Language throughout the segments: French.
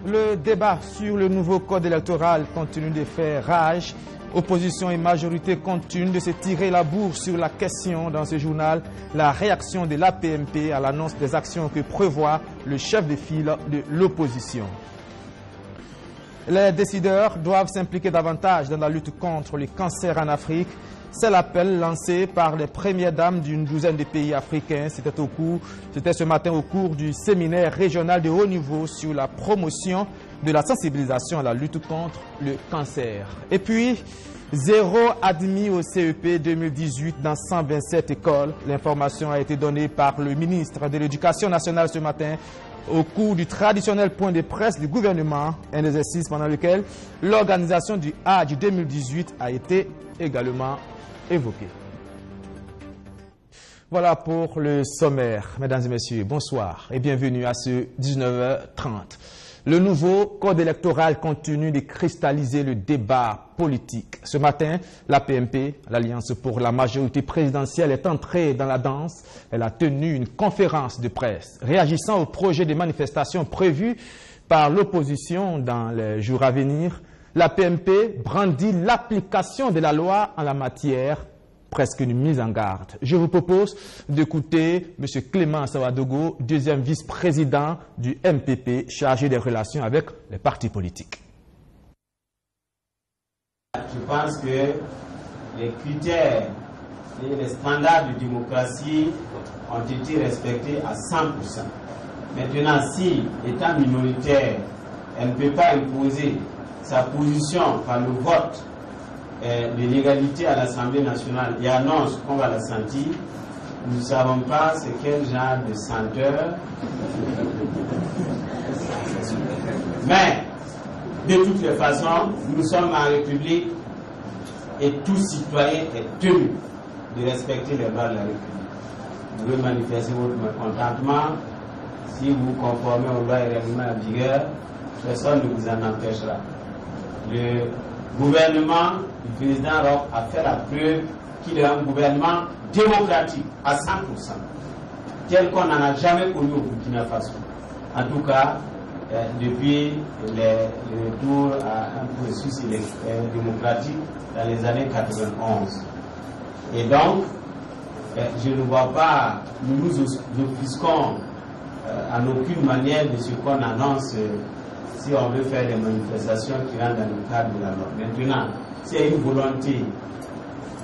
Le débat sur le nouveau code électoral continue de faire rage. Opposition et majorité continuent de se tirer la bourre sur la question dans ce journal. La réaction de l'APMP à l'annonce des actions que prévoit le chef de file de l'opposition. Les décideurs doivent s'impliquer davantage dans la lutte contre le cancer en Afrique. C'est l'appel lancé par les premières dames d'une douzaine de pays africains. C'était ce matin au cours du séminaire régional de haut niveau sur la promotion de la sensibilisation à la lutte contre le cancer. Et puis, 0 admis au CEP 2018 dans 127 écoles. L'information a été donnée par le ministre de l'Éducation nationale ce matin au cours du traditionnel point de presse du gouvernement, un exercice pendant lequel l'organisation du Hajj 2018 a été également évoquée. Voilà pour le sommaire. Mesdames et messieurs, bonsoir et bienvenue à ce 19h30. Le nouveau code électoral continue de cristalliser le débat politique. Ce matin, l'APMP, l'Alliance pour la majorité présidentielle, est entrée dans la danse. Elle a tenu une conférence de presse réagissant au projet de manifestation prévu par l'opposition dans les jours à venir. L'APMP brandit l'application de la loi en la matière, presque une mise en garde. Je vous propose d'écouter M. Clément Sawadogo, deuxième vice-président du MPP, chargé des relations avec les partis politiques. Je pense que les critères et les standards de démocratie ont été respectés à 100%. Maintenant, si, étant minoritaire, elle ne peut pas imposer sa position par le vote de l'égalité à l'Assemblée nationale et annonce qu'on va la sentir, nous ne savons pas c'est quel genre de senteur. Mais, de toutes les façons, nous sommes en République et tout citoyen est tenu de respecter les lois de la République. Vous pouvez manifester votre mécontentement. Si vous vous conformez aux lois et règlements en vigueur, personne ne vous en empêchera. Le gouvernement du président Roch a fait la preuve qu'il est un gouvernement démocratique à 100%, tel qu'on n'en a jamais connu au Burkina Faso. En tout cas, depuis le retour à un processus démocratique dans les années 91. Et donc, je ne vois pas, nous nous offusquons en aucune manière de ce qu'on annonce si on veut faire des manifestations qui rentrent dans le cadre de la loi. Maintenant, c'est une volonté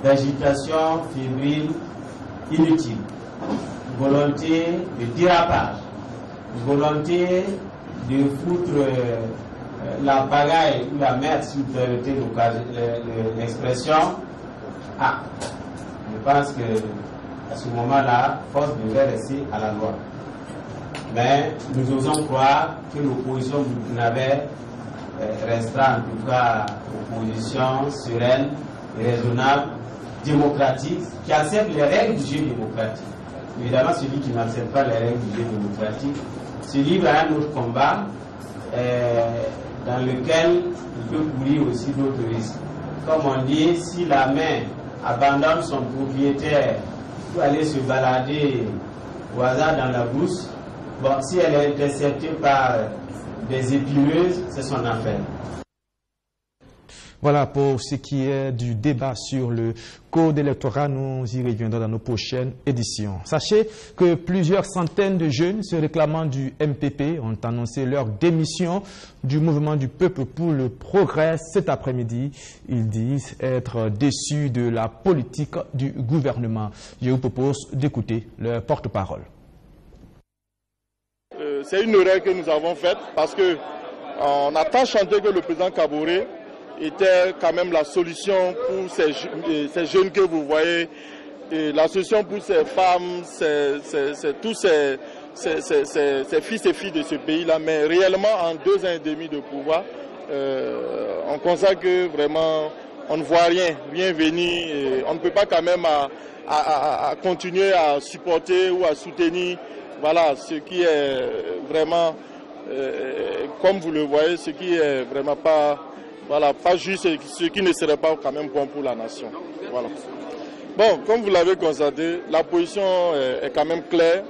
d'agitation fébrile inutile, une volonté de dérapage, une volonté de foutre la pagaille ou la merde, si vous permettez l'expression. Je pense que à ce moment-là, force devrait rester à la loi. Mais nous osons croire que l'opposition burkinabé restera en tout cas une opposition sereine, raisonnable, démocratique, qui accepte les règles du jeu démocratique. Évidemment, celui qui n'accepte pas les règles du jeu démocratique se livre à un autre combat dans lequel il peut courir aussi d'autres risques. Comme on dit, si la main abandonne son propriétaire pour aller se balader au hasard dans la brousse, bon, si elle est interceptée par des épineuses, c'est son affaire. Voilà pour ce qui est du débat sur le code électoral. Nous y reviendrons dans nos prochaines éditions. Sachez que plusieurs centaines de jeunes se réclamant du MPP ont annoncé leur démission du mouvement du peuple pour le progrès cet après-midi. Ils disent être déçus de la politique du gouvernement. Je vous propose d'écouter leur porte-parole. C'est une erreur que nous avons faite parce qu'on a tant chanté que le président Kaboré était quand même la solution pour ces jeunes que vous voyez, et la solution pour ces femmes, tous ces fils et filles de ce pays-là. Mais réellement, en 2 ans et demi de pouvoir, on constate que vraiment, on ne voit rien venir. Et on ne peut pas quand même à continuer à supporter ou à soutenir, voilà, ce qui est vraiment, comme vous le voyez, ce qui est vraiment pas... Voilà, pas juste ce qui ne serait pas quand même bon pour la nation. Voilà. Bon, comme vous l'avez constaté, la position est quand même claire.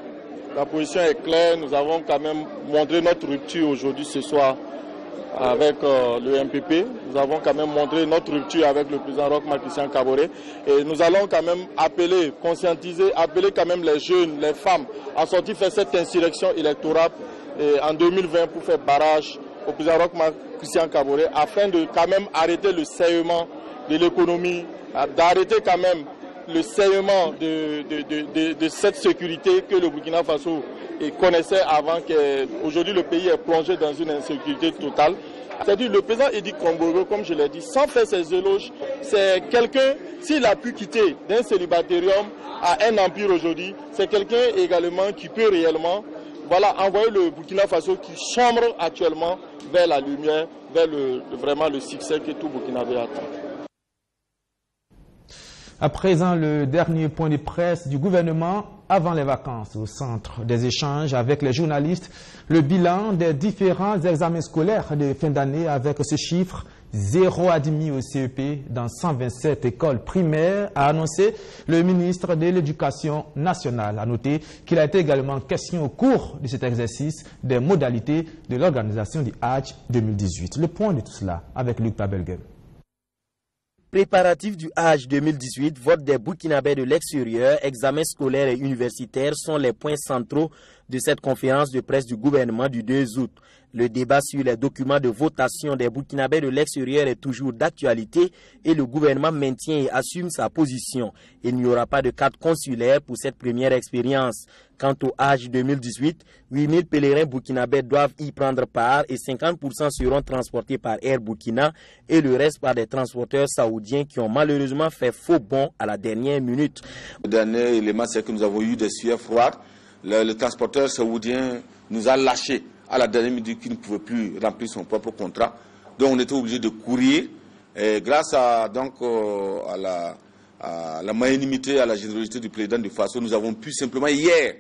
La position est claire. Nous avons quand même montré notre rupture aujourd'hui, ce soir, avec le MPP. Nous avons quand même montré notre rupture avec le président Roch Marc Christian Kaboré. Et nous allons quand même appeler, conscientiser, appeler quand même les jeunes, les femmes à sortir faire cette insurrection électorale en 2020 pour faire barrage au président Roch Marc Christian Kaboré afin de quand même arrêter le saillement de l'économie, d'arrêter quand même le saillement de cette sécurité que le Burkina Faso connaissait avant qu'aujourd'hui le pays est plongé dans une insécurité totale. C'est-à-dire le président Edi Komborgo, comme je l'ai dit, sans faire ses éloges, c'est quelqu'un, s'il a pu quitter d'un célibatérium à un empire aujourd'hui, c'est quelqu'un également qui peut réellement envoyer le Burkina Faso qui sombre actuellement vers la lumière, vers vraiment le succès que tout Burkinabé attend. À présent, le dernier point de presse du gouvernement avant les vacances au centre des échanges avec les journalistes. Le bilan des différents examens scolaires de fin d'année avec ce chiffre, 0 admis au CEP dans 127 écoles primaires, a annoncé le ministre de l'Éducation nationale. À noter qu'il a été également question au cours de cet exercice des modalités de l'organisation du Hajj 2018. Le point de tout cela avec Luc Pabelgem. Préparatifs du Hajj 2018, vote des Burkinabés de l'extérieur, examens scolaires et universitaires sont les points centraux de cette conférence de presse du gouvernement du 2 août. Le débat sur les documents de votation des Burkinabés de l'extérieur est toujours d'actualité et le gouvernement maintient et assume sa position. Il n'y aura pas de carte consulaire pour cette première expérience. Quant au Hajj 2018, 8000 pèlerins burkinabés doivent y prendre part et 50% seront transportés par Air Burkina et le reste par des transporteurs saoudiens qui ont malheureusement fait faux bond à la dernière minute. Le dernier élément, c'est que nous avons eu des sueurs froides. Le transporteur saoudien nous a lâchés à la dernière minute qu'il ne pouvait plus remplir son propre contrat. Donc on était obligé de courir. Et grâce à la magnanimité, à la générosité du président du Faso, nous avons pu simplement hier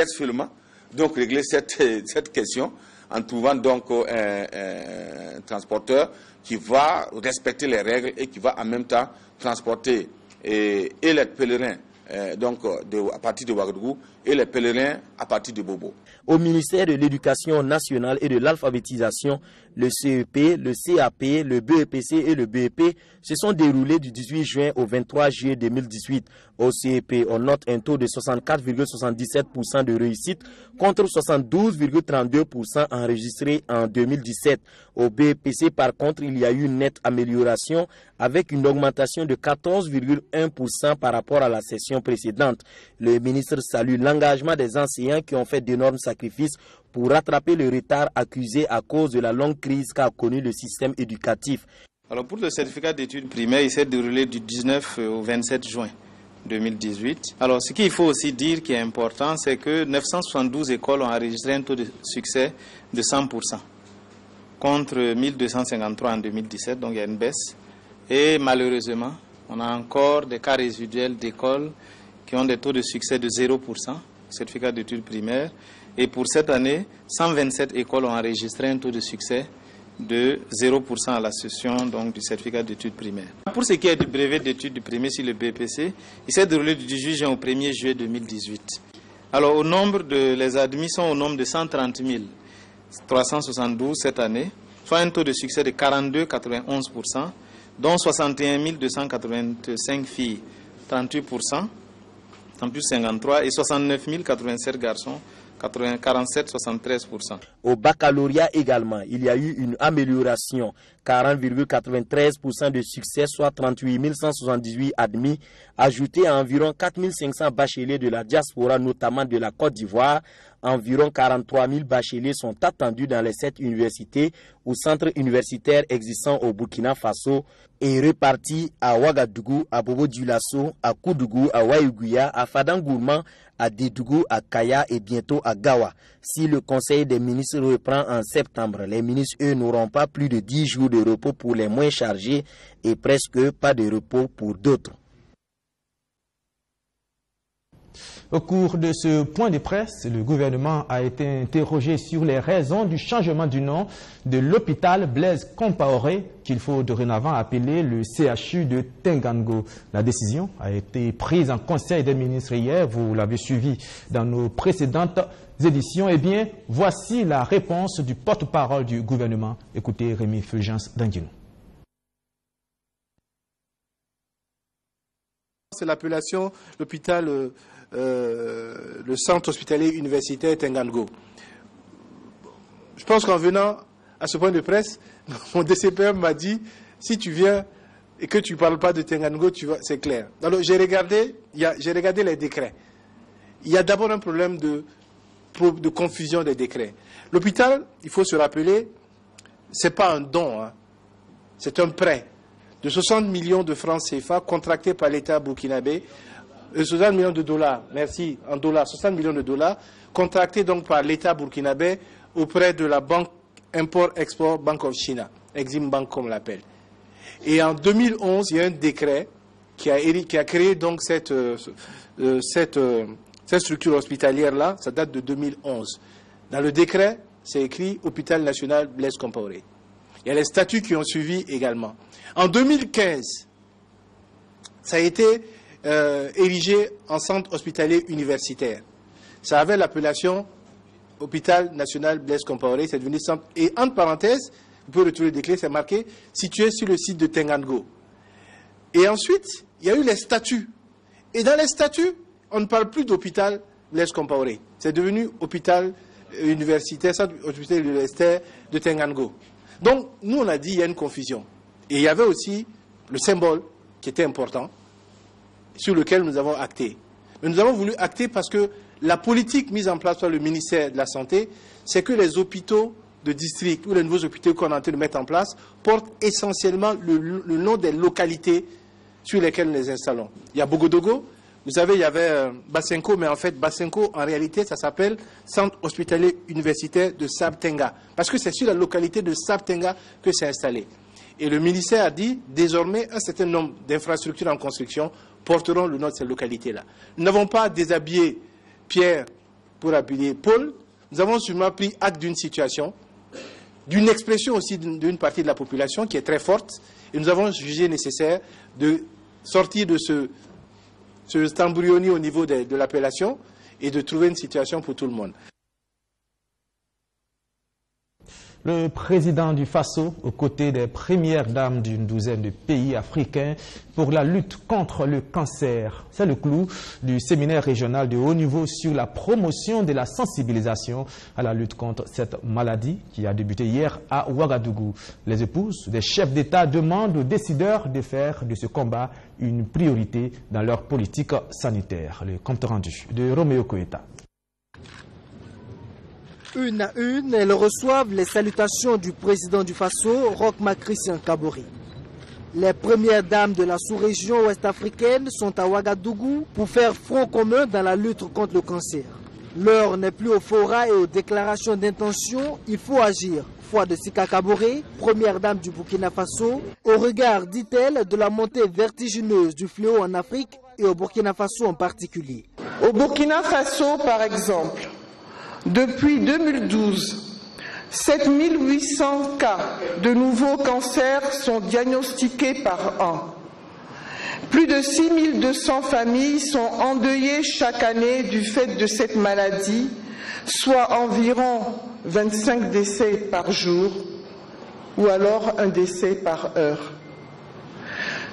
seulement, donc régler cette question en trouvant donc un transporteur qui va respecter les règles et qui va en même temps transporter et les pèlerins à partir de Ouagadougou et les pèlerins à partir de Bobo. Au ministère de l'Éducation nationale et de l'alphabétisation, le CEP, le CAP, le BEPC et le BEP se sont déroulés du 18 juin au 23 juillet 2018. Au CEP, on note un taux de 64,77% de réussite contre 72,32% enregistré en 2017. Au BEPC, par contre, il y a eu une nette amélioration avec une augmentation de 14,1% par rapport à la session précédente. Le ministre salue l'engagement des enseignants qui ont fait d'énormes sacrifices pour rattraper le retard accusé à cause de la longue crise qu'a connu le système éducatif. Alors pour le certificat d'études primaires, il s'est déroulé du 19 au 27 juin 2018. Alors ce qu'il faut aussi dire qui est important, c'est que 972 écoles ont enregistré un taux de succès de 100%, contre 1253 en 2017, donc il y a une baisse. Et malheureusement, on a encore des cas résiduels d'écoles qui ont des taux de succès de 0%, certificat d'études primaires. Et pour cette année, 127 écoles ont enregistré un taux de succès de 0% à la session donc, du certificat d'études primaires. Pour ce qui est du brevet d'études primaires sur le BPC, il s'est déroulé du 18 juin au 1er juillet 2018. Alors, au nombre les admis sont au nombre de 130 372 cette année, soit un taux de succès de 42,91%, dont 61 285 filles, 38%, en plus 53, et 69 087 garçons, 47,73%. Au baccalauréat également, il y a eu une amélioration, 40,93% de succès, soit 38 178 admis, ajouté à environ 4 500 bacheliers de la diaspora, notamment de la Côte d'Ivoire. Environ 43 000 bacheliers sont attendus dans les 7 universités ou centres universitaires existants au Burkina Faso et répartis à Ouagadougou, à Bobo-Dioulasso, à Koudougou, à Waïgouya, à Fadangourman, à Dédougou, à Kaya et bientôt à Gawa. Si le Conseil des ministres reprend en septembre, les ministres, eux, n'auront pas plus de 10 jours de repos pour les moins chargés et presque pas de repos pour d'autres. Au cours de ce point de presse, le gouvernement a été interrogé sur les raisons du changement du nom de l'hôpital Blaise Compaoré, qu'il faut dorénavant appeler le CHU de Tengango. La décision a été prise en Conseil des ministres hier, vous l'avez suivi dans nos précédentes éditions. Eh bien, voici la réponse du porte-parole du gouvernement. Écoutez Rémi Fulgence d'Anguinou. C'est l'appellation l'hôpital, le centre hospitalier universitaire Tengango. Je pense qu'en venant à ce point de presse, mon DCPM m'a dit, si tu viens et que tu ne parles pas de Tengango, c'est clair. Alors j'ai regardé les décrets. Il y a d'abord un problème de confusion des décrets. L'hôpital, il faut se rappeler, ce n'est pas un don, hein. C'est un prêt de 60 millions de francs CFA contractés par l'État burkinabé, 60 millions de dollars, merci, en dollars, 60 millions de dollars, contractés donc par l'État burkinabé auprès de la banque Import-Export Bank of China, Exim Bank comme on l'appelle. Et en 2011, il y a un décret qui a créé donc cette structure hospitalière-là, ça date de 2011. Dans le décret, c'est écrit Hôpital National Blaise Compaoré. Il y a les statuts qui ont suivi également. En 2015, ça a été érigé en centre hospitalier universitaire. Ça avait l'appellation Hôpital National Blaise Compaoré, c'est devenu centre. Et entre parenthèses, vous pouvez retrouver des clés, c'est marqué situé sur le site de Tengango. Et ensuite, il y a eu les statuts. Et dans les statuts, on ne parle plus d'hôpital Blaise Compaoré. C'est devenu hôpital universitaire, centre hospitalier universitaire de Tengango. Donc, nous, on a dit qu'il y a une confusion. Et il y avait aussi le symbole qui était important, sur lequel nous avons acté. Mais nous avons voulu acter parce que la politique mise en place par le ministère de la Santé, c'est que les hôpitaux de district ou les nouveaux hôpitaux qu'on est en train de mettre en place portent essentiellement le nom des localités sur lesquelles nous les installons. Il y a Bogodogo, vous savez, il y avait Basenko, mais en fait, Basenko, en réalité, ça s'appelle Centre hospitalier universitaire de Sabtenga, parce que c'est sur la localité de Sabtenga que c'est installé. Et le ministère a dit, désormais, un certain nombre d'infrastructures en construction porteront le nom de ces localités-là. Nous n'avons pas déshabillé Pierre pour habiller Paul. Nous avons sûrement pris acte d'une situation, d'une expression aussi d'une partie de la population qui est très forte, et nous avons jugé nécessaire de sortir de ce embryonnie au niveau de l'appellation et de trouver une situation pour tout le monde. Le président du Faso, aux côtés des premières dames d'une douzaine de pays africains pour la lutte contre le cancer. C'est le clou du séminaire régional de haut niveau sur la promotion de la sensibilisation à la lutte contre cette maladie qui a débuté hier à Ouagadougou. Les épouses des chefs d'État demandent aux décideurs de faire de ce combat une priorité dans leur politique sanitaire. Le compte rendu de Roméo Koeta. Une à une, elles reçoivent les salutations du président du Faso, Roch-Marc Christian Kaboré. Les premières dames de la sous-région ouest-africaine sont à Ouagadougou pour faire front commun dans la lutte contre le cancer. L'heure n'est plus aux forats et aux déclarations d'intention, il faut agir. Foi de Sika Kaboré, première dame du Burkina Faso, au regard, dit-elle, de la montée vertigineuse du fléau en Afrique et au Burkina Faso en particulier. Au Burkina Faso, par exemple, depuis 2012, 7800 cas de nouveaux cancers sont diagnostiqués par an. Plus de 6200 familles sont endeuillées chaque année du fait de cette maladie, soit environ 25 décès par jour ou alors un décès par heure.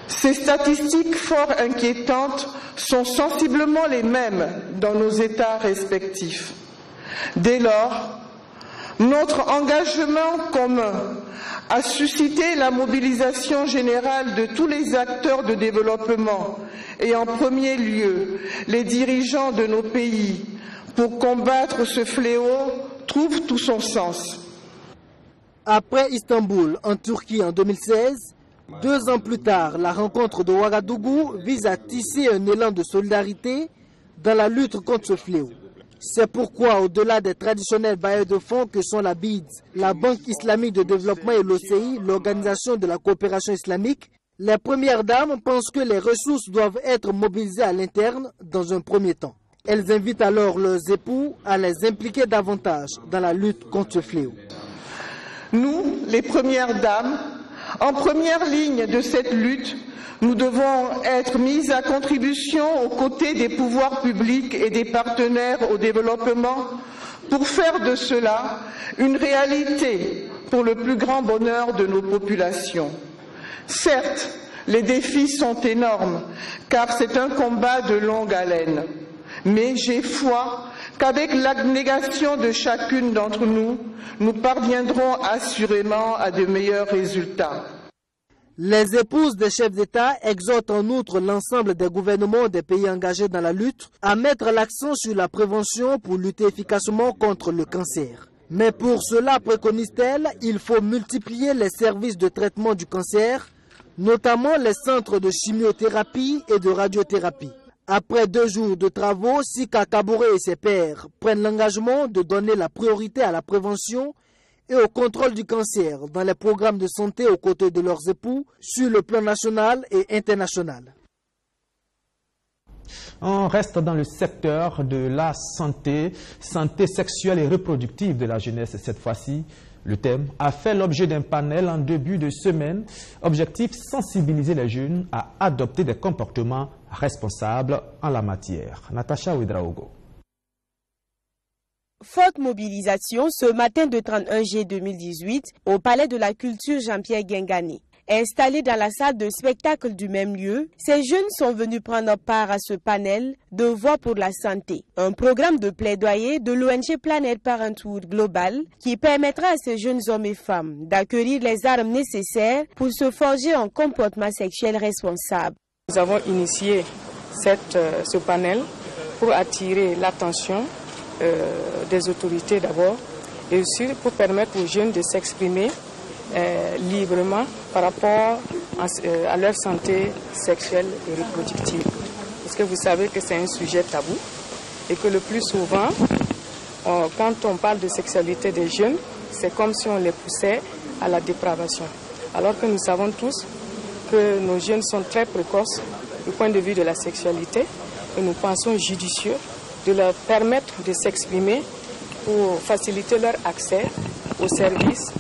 Ces statistiques fort inquiétantes sont sensiblement les mêmes dans nos États respectifs. Dès lors, notre engagement commun a suscité la mobilisation générale de tous les acteurs de développement et en premier lieu les dirigeants de nos pays pour combattre ce fléau trouve tout son sens. Après Istanbul, en Turquie en 2016, 2 ans plus tard, la rencontre de Ouagadougou vise à tisser un élan de solidarité dans la lutte contre ce fléau. C'est pourquoi, au-delà des traditionnels bailleurs de fonds que sont la BID, la Banque islamique de développement et l'OCI, l'Organisation de la coopération islamique, les premières dames pensent que les ressources doivent être mobilisées à l'interne dans un premier temps. Elles invitent alors leurs époux à les impliquer davantage dans la lutte contre ce fléau. Nous, les premières dames, en première ligne de cette lutte, nous devons être mises à contribution aux côtés des pouvoirs publics et des partenaires au développement pour faire de cela une réalité pour le plus grand bonheur de nos populations. Certes, les défis sont énormes, car c'est un combat de longue haleine. Mais j'ai foi qu'avec l'abnégation de chacune d'entre nous, nous parviendrons assurément à de meilleurs résultats. Les épouses des chefs d'État exhortent en outre l'ensemble des gouvernements des pays engagés dans la lutte à mettre l'accent sur la prévention pour lutter efficacement contre le cancer. Mais pour cela, préconise-t-elle, il faut multiplier les services de traitement du cancer, notamment les centres de chimiothérapie et de radiothérapie. Après 2 jours de travaux, Sika Kaboré et ses pairs prennent l'engagement de donner la priorité à la prévention et au contrôle du cancer dans les programmes de santé aux côtés de leurs époux sur le plan national et international. On reste dans le secteur de la santé sexuelle et reproductive de la jeunesse cette fois-ci. Le thème a fait l'objet d'un panel en début de semaine. Objectif, sensibiliser les jeunes à adopter des comportements responsables en la matière. Natacha Ouedraogo. Forte mobilisation ce matin de 31 juillet 2018 au Palais de la Culture Jean-Pierre Guingani. Installés dans la salle de spectacle du même lieu, ces jeunes sont venus prendre part à ce panel de voix pour la santé. Un programme de plaidoyer de l'ONG Planet Parenthood Global qui permettra à ces jeunes hommes et femmes d'acquérir les armes nécessaires pour se forger un comportement sexuel responsable. Nous avons initié ce panel pour attirer l'attention des autorités d'abord et aussi pour permettre aux jeunes de s'exprimer librement par rapport à leur santé sexuelle et reproductive. Parce que vous savez que c'est un sujet tabou et que le plus souvent, quand on parle de sexualité des jeunes, c'est comme si on les poussait à la dépravation. Alors que nous savons tous que nos jeunes sont très précoces du point de vue de la sexualité et nous pensons judicieux de leur permettre de s'exprimer pour faciliter leur accès aux services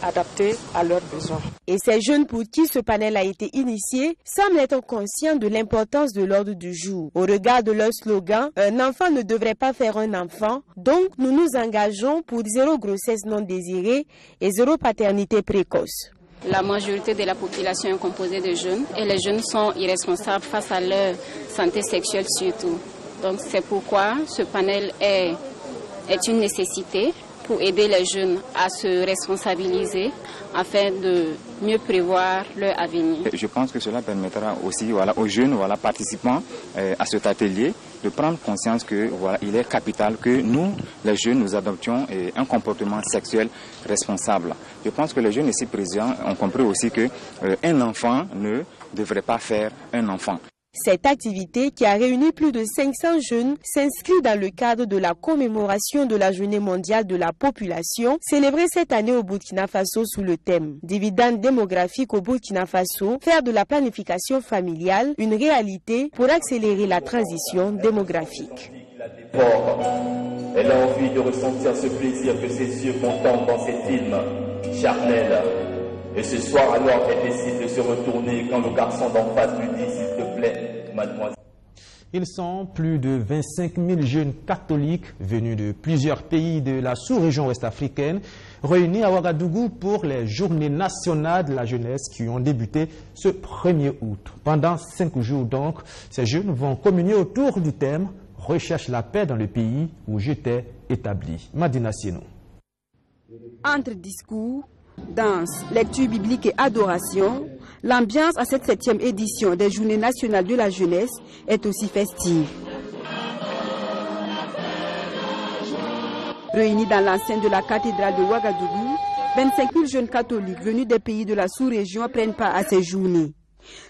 adaptés à leurs besoins. Et ces jeunes pour qui ce panel a été initié semblent être conscients de l'importance de l'ordre du jour. Au regard de leur slogan, un enfant ne devrait pas faire un enfant, donc nous nous engageons pour 0 grossesse non désirée et 0 paternité précoce. La majorité de la population est composée de jeunes et les jeunes sont irresponsables face à leur santé sexuelle surtout. Donc c'est pourquoi ce panel est une nécessité pour aider les jeunes à se responsabiliser afin de mieux prévoir leur avenir. Je pense que cela permettra aussi aux jeunes participants à cet atelier de prendre conscience que il est capital que nous, les jeunes, nous adoptions un comportement sexuel responsable. Je pense que les jeunes ici présents ont compris aussi qu'un enfant ne devrait pas faire un enfant. Cette activité, qui a réuni plus de 500 jeunes, s'inscrit dans le cadre de la commémoration de la Journée mondiale de la population, célébrée cette année au Burkina Faso sous le thème « Dividende démographique au Burkina Faso, faire de la planification familiale une réalité pour accélérer la transition démographique ». Elle a envie de ressentir ce plaisir que ses yeux contemplent dans ses films charnels. Et ce soir, alors, elle décide de se retourner quand le garçon d'en face lui dit « S'il te plaît, mademoiselle ». Ils sont plus de 25 000 jeunes catholiques venus de plusieurs pays de la sous-région ouest-africaine réunis à Ouagadougou pour les Journées nationales de la jeunesse qui ont débuté ce 1er août. Pendant 5 jours donc, ces jeunes vont communier autour du thème « Recherche la paix dans le pays où j'étais établi ». Madina Sieno. Entre discours, danse, lecture biblique et adoration, l'ambiance à cette 7e édition des Journées nationales de la jeunesse est aussi festive. Réunis dans l'enceinte de la cathédrale de Ouagadougou, 25 000 jeunes catholiques venus des pays de la sous-région prennent part à ces journées.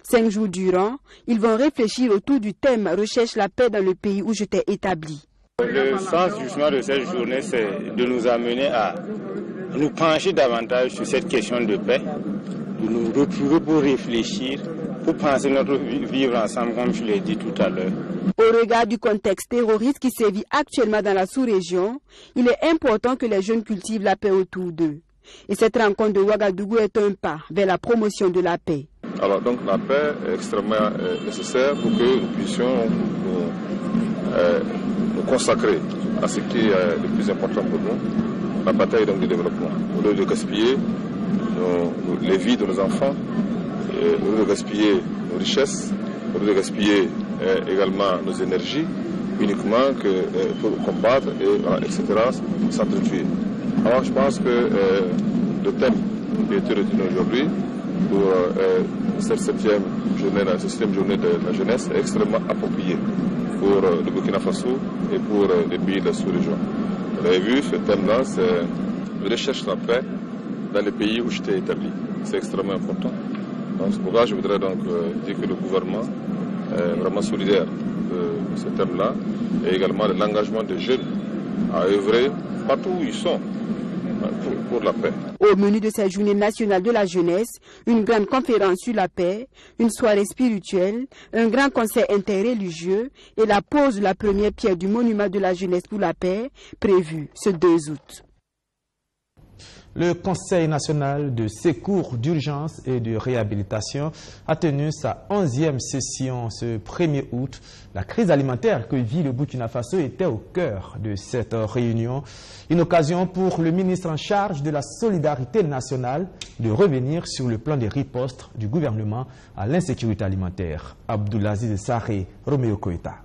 5 jours durant, ils vont réfléchir autour du thème « Recherche la paix dans le pays où je t'ai établi ». Le sens justement de cette journée, c'est de nous amener à nous pencher davantage sur cette question de paix, de nous retrouver pour réfléchir, pour penser notre vivre ensemble, comme je l'ai dit tout à l'heure. Au regard du contexte terroriste qui sévit actuellement dans la sous-région, il est important que les jeunes cultivent la paix autour d'eux. Et cette rencontre de Ouagadougou est un pas vers la promotion de la paix. Alors donc la paix est extrêmement nécessaire pour que nous puissions nous consacrer à ce qui est le plus important pour nous, la bataille donc du développement. Au lieu de gaspiller les vies de nos enfants, au lieu de gaspiller nos richesses, au lieu de gaspiller également nos énergies, uniquement que pour combattre, etc., s'entretuer. Alors je pense que le thème qui a été retenu aujourd'hui pour cette septième journée de la jeunesse est extrêmement approprié pour le Burkina Faso et pour les pays de la sous-région. Vous avez vu, ce thème-là, c'est la recherche de la paix dans les pays où j'étais établi. C'est extrêmement important. Donc, c'est pourquoi je voudrais donc dire que le gouvernement est vraiment solidaire de ce thème-là et également de l'engagement des jeunes à œuvrer partout où ils sont pour la paix. Au menu de cette journée nationale de la jeunesse, une grande conférence sur la paix, une soirée spirituelle, un grand concert interreligieux et la pose de la première pierre du monument de la jeunesse pour la paix, prévue ce 2 août. Le Conseil national de secours d'urgence et de réhabilitation a tenu sa 11e session ce 1er août. La crise alimentaire que vit le Burkina Faso était au cœur de cette réunion. Une occasion pour le ministre en charge de la solidarité nationale de revenir sur le plan des ripostes du gouvernement à l'insécurité alimentaire. Abdoulaziz Sarré, Roméo Koïta.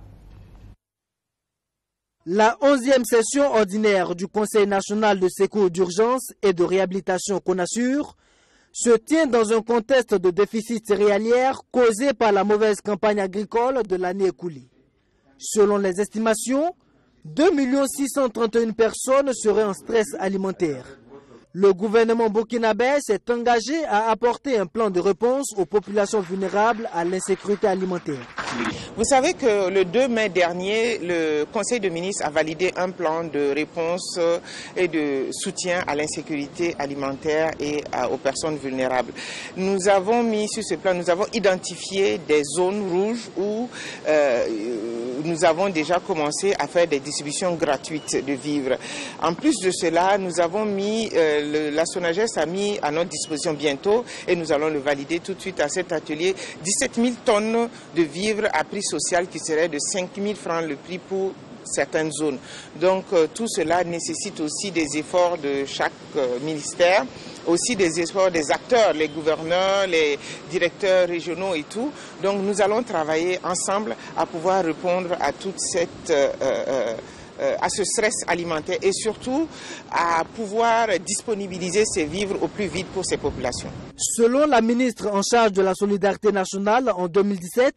La 11e session ordinaire du Conseil national de secours d'urgence et de réhabilitation CONASUR se tient dans un contexte de déficit céréalière causé par la mauvaise campagne agricole de l'année écoulée. Selon les estimations, 2 631 personnes seraient en stress alimentaire. Le gouvernement burkinabé s'est engagé à apporter un plan de réponse aux populations vulnérables à l'insécurité alimentaire. Vous savez que le 2 mai dernier, le Conseil de ministres a validé un plan de réponse et de soutien à l'insécurité alimentaire et aux personnes vulnérables. Nous avons mis sur ce plan, nous avons identifié des zones rouges où nous avons déjà commencé à faire des distributions gratuites de vivres. En plus de cela, nous avons mis, la SONAGES a mis à notre disposition bientôt, et nous allons le valider tout de suite à cet atelier, 17 000 tonnes de vivres à prix social qui serait de 5 000 francs le prix pour certaines zones. Donc tout cela nécessite aussi des efforts de chaque ministère, aussi des efforts des acteurs, les gouverneurs, les directeurs régionaux et tout. Donc nous allons travailler ensemble à pouvoir répondre à toute cette à ce stress alimentaire et surtout à pouvoir disponibiliser ces vivres au plus vite pour ces populations. Selon la ministre en charge de la solidarité nationale en 2017,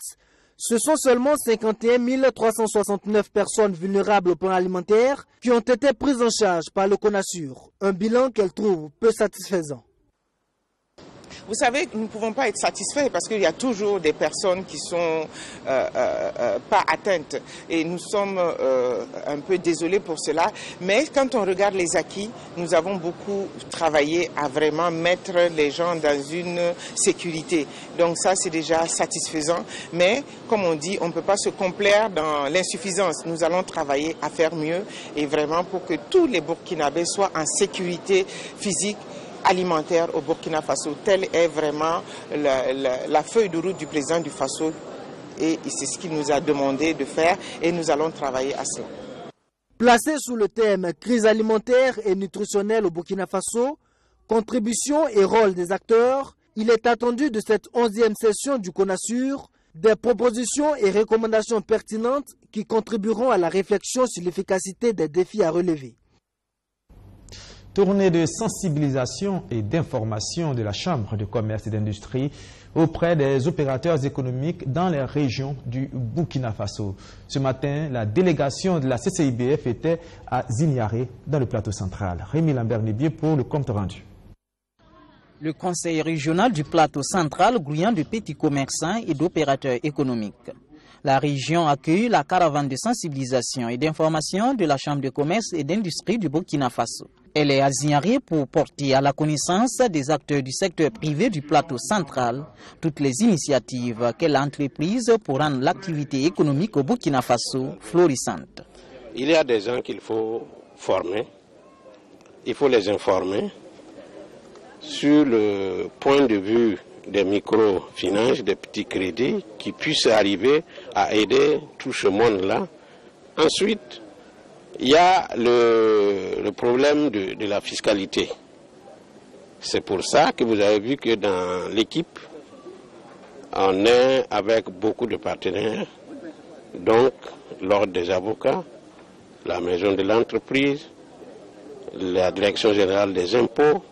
ce sont seulement 51 369 personnes vulnérables au plan alimentaire qui ont été prises en charge par le CONASUR, un bilan qu'elle trouve peu satisfaisant. Vous savez, nous ne pouvons pas être satisfaits parce qu'il y a toujours des personnes qui sont pas atteintes et nous sommes un peu désolés pour cela. Mais quand on regarde les acquis, nous avons beaucoup travaillé à vraiment mettre les gens dans une sécurité. Donc ça, c'est déjà satisfaisant. Mais comme on dit, on ne peut pas se complaire dans l'insuffisance. Nous allons travailler à faire mieux et vraiment pour que tous les Burkinabés soient en sécurité physique, alimentaire au Burkina Faso. Telle est vraiment la feuille de route du président du Faso et c'est ce qu'il nous a demandé de faire et nous allons travailler à cela. Placé sous le thème crise alimentaire et nutritionnelle au Burkina Faso, contribution et rôle des acteurs, il est attendu de cette 11e session du CONASUR des propositions et recommandations pertinentes qui contribueront à la réflexion sur l'efficacité des défis à relever. Tournée de sensibilisation et d'information de la Chambre de commerce et d'industrie auprès des opérateurs économiques dans les régions du Burkina Faso. Ce matin, la délégation de la CCIBF était à Zignaré, dans le plateau central. Rémi Lambert-Nébier pour le compte rendu. Le conseil régional du plateau central grouillant de petits commerçants et d'opérateurs économiques. La région accueille la caravane de sensibilisation et d'information de la Chambre de commerce et d'industrie du Burkina Faso. Elle est à Zignaré pour porter à la connaissance des acteurs du secteur privé du plateau central toutes les initiatives qu'elle a entreprises pour rendre l'activité économique au Burkina Faso florissante. Il y a des gens qu'il faut former, il faut les informer sur le point de vue des microfinances, des petits crédits qui puissent arriver à aider tout ce monde-là. Ensuite, il y a le problème de la fiscalité. C'est pour ça que vous avez vu que dans l'équipe, on est avec beaucoup de partenaires, donc l'ordre des avocats, la maison de l'entreprise, la direction générale des impôts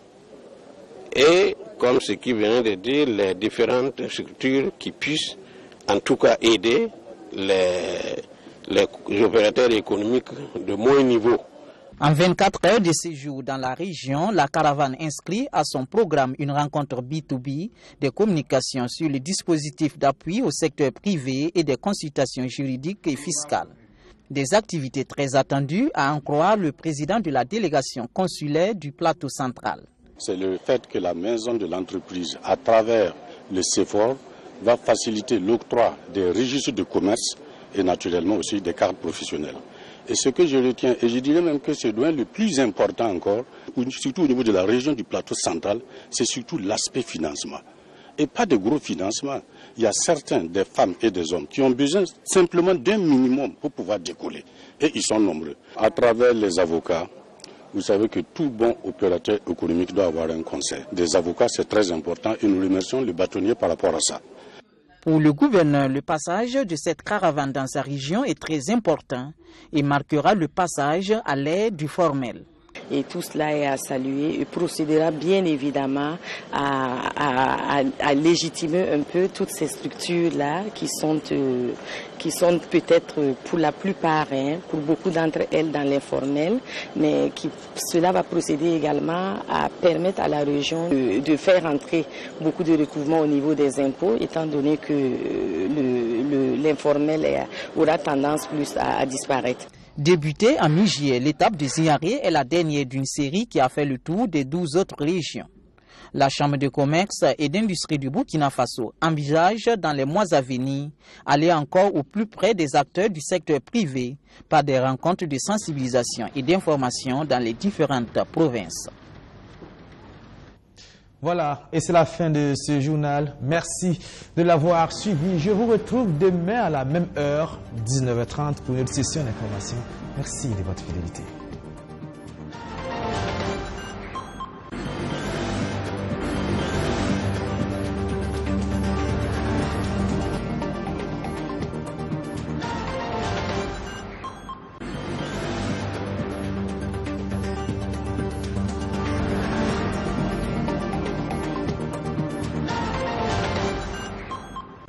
et, comme ce qui vient de dire, les différentes structures qui puissent en tout cas aider les opérateurs économiques de moins niveau. En 24 heures de séjour dans la région, la caravane inscrit à son programme une rencontre B2B de communication sur les dispositifs d'appui au secteur privé et des consultations juridiques et fiscales. Des activités très attendues à en croire le président de la délégation consulaire du plateau central. C'est le fait que la maison de l'entreprise, à travers le CEFOR, va faciliter l'octroi des registres de commerce et naturellement aussi des cartes professionnelles. Et ce que je retiens, et je dirais même que c'est le plus important encore, surtout au niveau de la région du plateau central, c'est surtout l'aspect financement. Et pas de gros financement. Il y a certains, des femmes et des hommes, qui ont besoin simplement d'un minimum pour pouvoir décoller. Et ils sont nombreux. À travers les avocats, vous savez que tout bon opérateur économique doit avoir un conseil. Des avocats, c'est très important et nous remercions le bâtonnier par rapport à ça. Pour le gouverneur, le passage de cette caravane dans sa région est très important et marquera le passage à l'ère du formel. Et tout cela est à saluer et procédera bien évidemment à légitimer un peu toutes ces structures-là qui sont peut-être pour la plupart, pour beaucoup d'entre elles dans l'informel, mais cela va procéder également à permettre à la région de faire entrer beaucoup de recouvrements au niveau des impôts, étant donné que l'informel aura tendance plus à disparaître. Débutée en mi-juillet, l'étape de Zignaré est la dernière d'une série qui a fait le tour des 12 autres régions. La Chambre de commerce et d'industrie du Burkina Faso envisage dans les mois à venir aller encore au plus près des acteurs du secteur privé par des rencontres de sensibilisation et d'information dans les différentes provinces. Voilà, et c'est la fin de ce journal. Merci de l'avoir suivi. Je vous retrouve demain à la même heure, 19h30, pour une autre session d'information. Merci de votre fidélité.